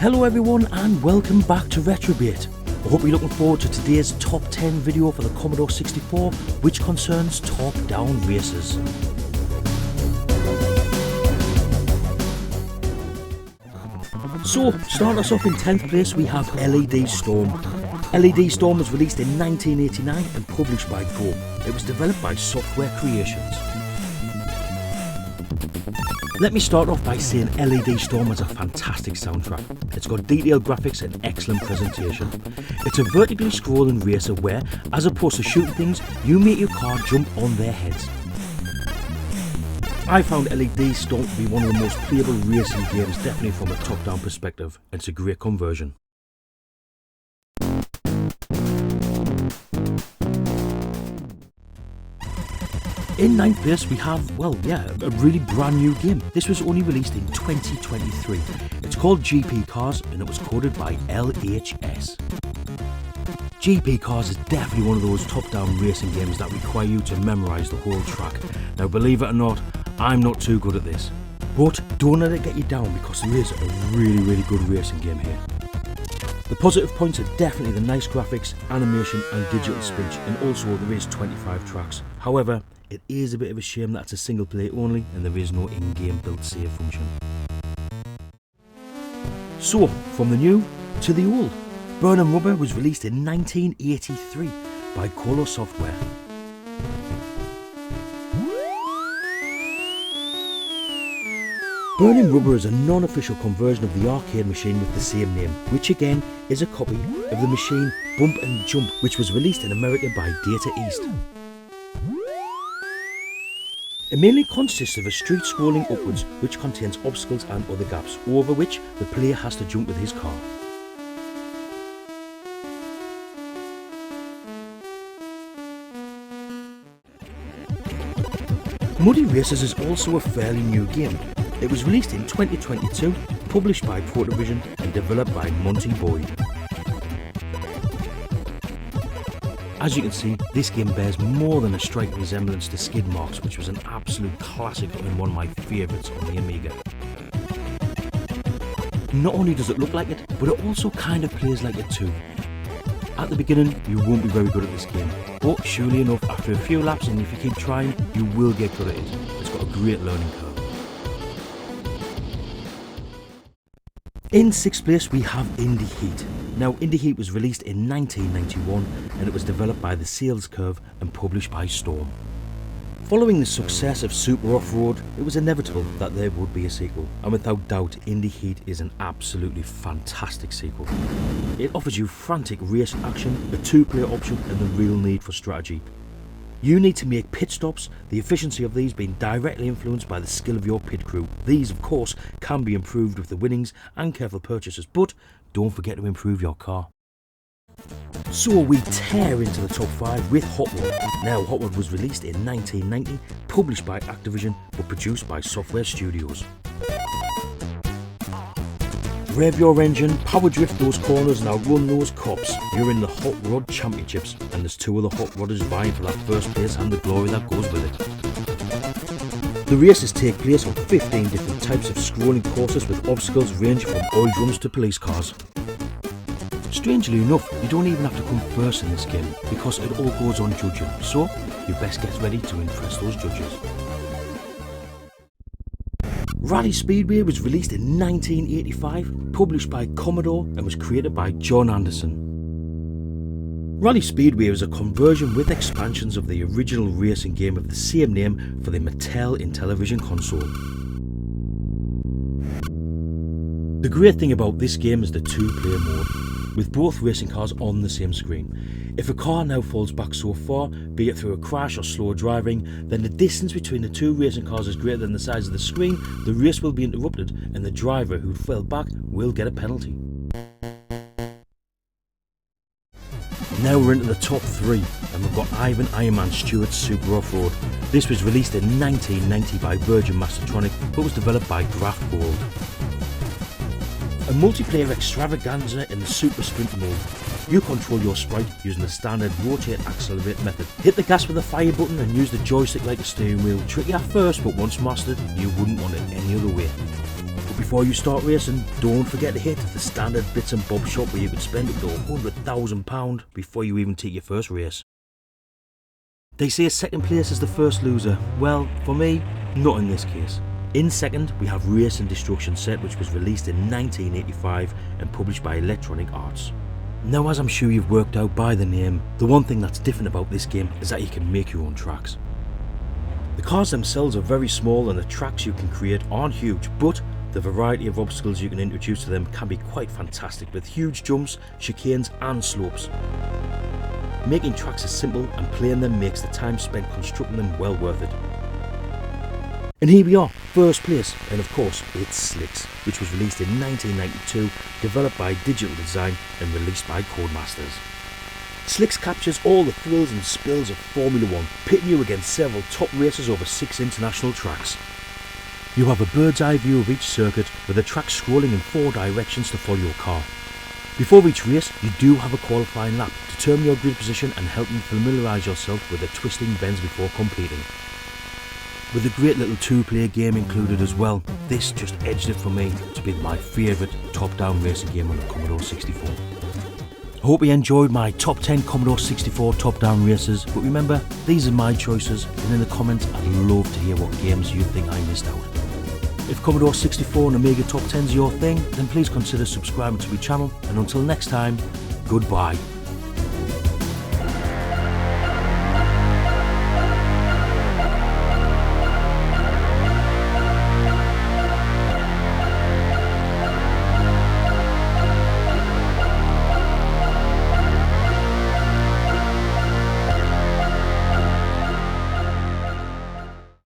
Hello everyone and welcome back to RetroB8. I hope you're looking forward to today's top 10 video for the Commodore 64, which concerns top-down races. So, starting us off in 10th place we have LED Storm. LED Storm was released in 1989 and published by Go. It was developed by Software Creations. Let me start off by saying LED Storm has a fantastic soundtrack. It's got detailed graphics and excellent presentation. It's a vertically scrolling racer where, as opposed to shooting things, you make your car jump on their heads. I found LED Storm to be one of the most playable racing games, definitely from a top-down perspective, and it's a great conversion. In 9th place we have, a really brand new game. This was only released in 2023. It's called GP Cars and it was coded by LHS. GP Cars is definitely one of those top-down racing games that require you to memorise the whole track. Now believe it or not, I'm not too good at this. But don't let it get you down because there is a really good racing game here. The positive points are definitely the nice graphics, animation and digital speech, and also there is 25 tracks. However, it is a bit of a shame that it's a single player only and there is no in-game build save function. So, from the new to the old, Burnin Rubber was released in 1983 by Colesoftware. Burnin Rubber is a non-official conversion of the arcade machine with the same name, which again is a copy of the machine Bump and Jump, which was released in America by Data East. It mainly consists of a street scrolling upwards which contains obstacles and other gaps, over which the player has to jump with his car. Muddy Racers is also a fairly new game. It was released in 2022, published by Protovision and developed by Monty Boyd. As you can see, this game bears more than a striking resemblance to Skid Marks, which was an absolute classic and one of my favourites on the Amiga. Not only does it look like it, but it also kind of plays like it too. At the beginning, you won't be very good at this game, but surely enough, after a few laps and if you keep trying, you will get good at it. It's got a great learning curve. In 6th place we have Indy Heat. Now Indy Heat was released in 1991 and it was developed by the Sales Curve and published by Storm. Following the success of Super Off-Road, it was inevitable that there would be a sequel, and without doubt Indy Heat is an absolutely fantastic sequel. It offers you frantic race action, a 2-player option and the real need for strategy. You need to make pit stops, the efficiency of these being directly influenced by the skill of your pit crew. These, of course, can be improved with the winnings and careful purchases, but don't forget to improve your car. So we tear into the top 5 with Hot Rod. Now Hot Rod was released in 1990, published by Activision, but produced by Software Studios. Rev your engine, power drift those corners and outrun those cops. You're in the Hot Rod Championships and there's 2 other Hot Rodders vying for that first place and the glory that goes with it. The races take place on 15 different types of scrolling courses with obstacles ranging from oil drums to police cars. Strangely enough, you don't even have to come first in this game because it all goes on judging, so you best get ready to impress those judges. Rally Speedway was released in 1985, published by Commodore and was created by John Anderson. Rally Speedway was a conversion with expansions of the original racing game of the same name for the Mattel Intellivision console. The great thing about this game is the 2-player mode, with both racing cars on the same screen. If a car now falls back so far, be it through a crash or slow driving, then the distance between the 2 racing cars is greater than the size of the screen, the race will be interrupted and the driver who fell back will get a penalty. Now we're into the top 3 and we've got Ironman Stewart's Super Off-Road. This was released in 1990 by Virgin Mastertronic but was developed by Graft Gold. A multiplayer extravaganza in the Super Sprint mode. You control your sprite using the standard rotate accelerate method. Hit the gas with the fire button and use the joystick like a steering wheel. Tricky at first, but once mastered, you wouldn't want it any other way. But Before you start racing, don't forget to hit the standard bits and bobs shop where you can spend up to £100,000 before you even take your first race. They say second place is the first loser. Well, for me, not in this case. In second, we have Race and Destruction Set, which was released in 1985 and published by Electronic Arts. Now, as I'm sure you've worked out by the name, the one thing that's different about this game is that you can make your own tracks. The cars themselves are very small and the tracks you can create aren't huge, but the variety of obstacles you can introduce to them can be quite fantastic, with huge jumps, chicanes and slopes. Making tracks is simple and playing them makes the time spent constructing them well worth it. And here we are, first place, and of course it's Slicks, which was released in 1992, developed by Digital Design and released by Codemasters. Slicks captures all the thrills and spills of Formula 1, pitting you against several top racers over 6 international tracks. You have a bird's eye view of each circuit, with the track scrolling in 4 directions to follow your car. Before each race, you do have a qualifying lap, determine your grid position and help you familiarise yourself with the twisting bends before competing. With a great little 2-player game included as well, this just edged it for me to be my favourite top-down racing game on the Commodore 64. I hope you enjoyed my top 10 Commodore 64 top-down races, but remember, these are my choices, and in the comments I'd love to hear what games you think I missed out. If Commodore 64 and Amiga Top 10's your thing, then please consider subscribing to my channel, and until next time, goodbye.